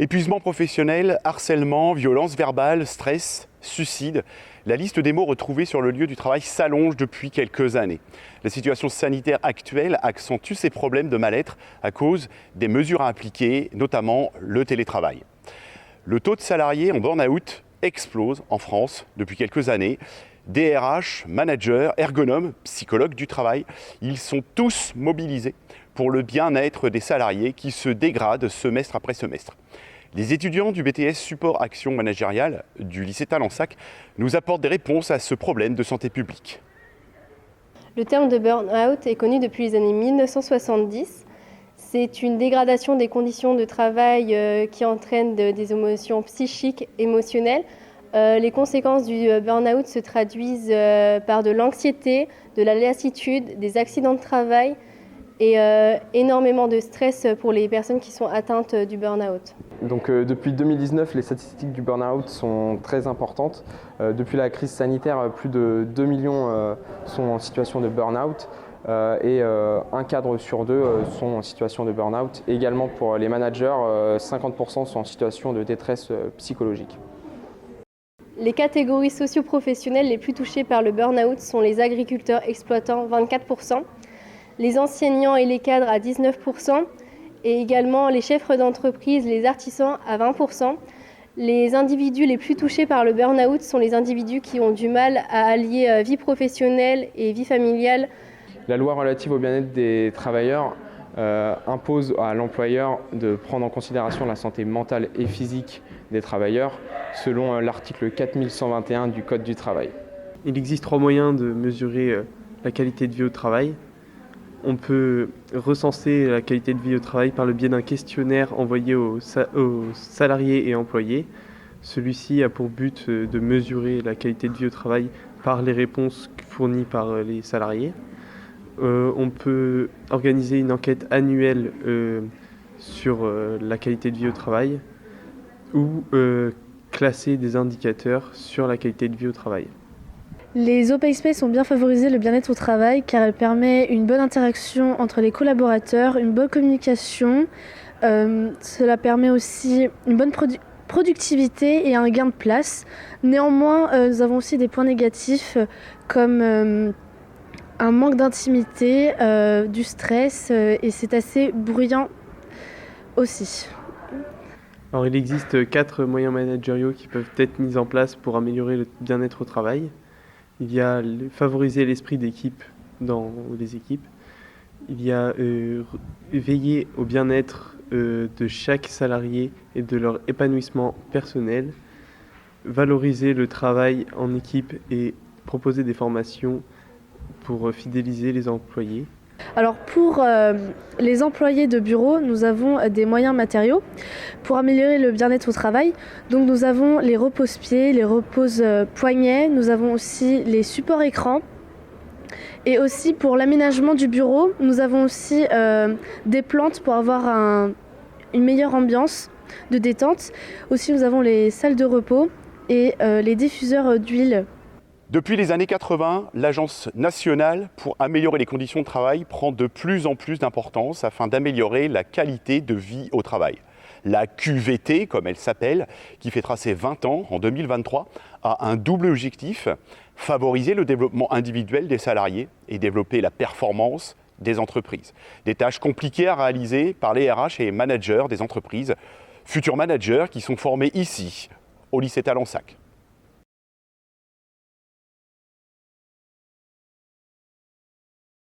Épuisement professionnel, harcèlement, violence verbale, stress, suicide. La liste des mots retrouvés sur le lieu du travail s'allonge depuis quelques années. La situation sanitaire actuelle accentue ces problèmes de mal-être à cause des mesures à appliquer, notamment le télétravail. Le taux de salariés en burn-out explose en France depuis quelques années. DRH, managers, ergonomes, psychologues du travail, ils sont tous mobilisés pour le bien-être des salariés qui se dégradent semestre après semestre. Les étudiants du BTS Support Action Managériale du lycée Talensac nous apportent des réponses à ce problème de santé publique. Le terme de burn-out est connu depuis les années 1970. C'est une dégradation des conditions de travail qui entraîne des émotions psychiques, émotionnelles. Les conséquences du burn-out se traduisent par de l'anxiété, de la lassitude, des accidents de travail et énormément de stress pour les personnes qui sont atteintes du burn-out. Donc, depuis 2019, les statistiques du burn-out sont très importantes. Depuis la crise sanitaire, plus de 2 millions sont en situation de burn-out et un cadre sur deux sont en situation de burn-out. Également pour les managers, 50% sont en situation de détresse psychologique. Les catégories socio-professionnelles les plus touchées par le burn-out sont les agriculteurs exploitants, 24%, les enseignants et les cadres à 19%, et également les chefs d'entreprise, les artisans à 20%. Les individus les plus touchés par le burn-out sont les individus qui ont du mal à allier vie professionnelle et vie familiale. La loi relative au bien-être des travailleurs impose à l'employeur de prendre en considération la santé mentale et physique des travailleurs selon l'article 4121 du Code du travail. Il existe 3 moyens de mesurer la qualité de vie au travail. On peut recenser la qualité de vie au travail par le biais d'un questionnaire envoyé aux salariés et employés. Celui-ci a pour but de mesurer la qualité de vie au travail par les réponses fournies par les salariés. On peut organiser une enquête annuelle sur la qualité de vie au travail ou classer des indicateurs sur la qualité de vie au travail. Les open space ont bien favorisé le bien-être au travail car elles permettent une bonne interaction entre les collaborateurs, une bonne communication. Cela permet aussi une bonne productivité et un gain de place. Néanmoins, nous avons aussi des points négatifs comme un manque d'intimité, du stress et c'est assez bruyant aussi. Alors, il existe 4 moyens managériaux qui peuvent être mis en place pour améliorer le bien-être au travail. Il y a favoriser l'esprit d'équipe dans les équipes. Il y a veiller au bien-être de chaque salarié et de leur épanouissement personnel. Valoriser le travail en équipe et proposer des formations pour fidéliser les employés. Alors pour les employés de bureau, nous avons des moyens matériaux pour améliorer le bien-être au travail. Donc nous avons les repose-pieds, les repose-poignets, nous avons aussi les supports écrans. Et aussi pour l'aménagement du bureau, nous avons aussi des plantes pour avoir une meilleure ambiance de détente. Aussi nous avons les salles de repos et les diffuseurs d'huile. Depuis les années 80, l'Agence nationale pour améliorer les conditions de travail prend de plus en plus d'importance afin d'améliorer la qualité de vie au travail. La QVT, comme elle s'appelle, qui fêtera ses 20 ans en 2023, a un double objectif, favoriser le développement individuel des salariés et développer la performance des entreprises. Des tâches compliquées à réaliser par les RH et managers des entreprises, futurs managers qui sont formés ici, au lycée Talensac.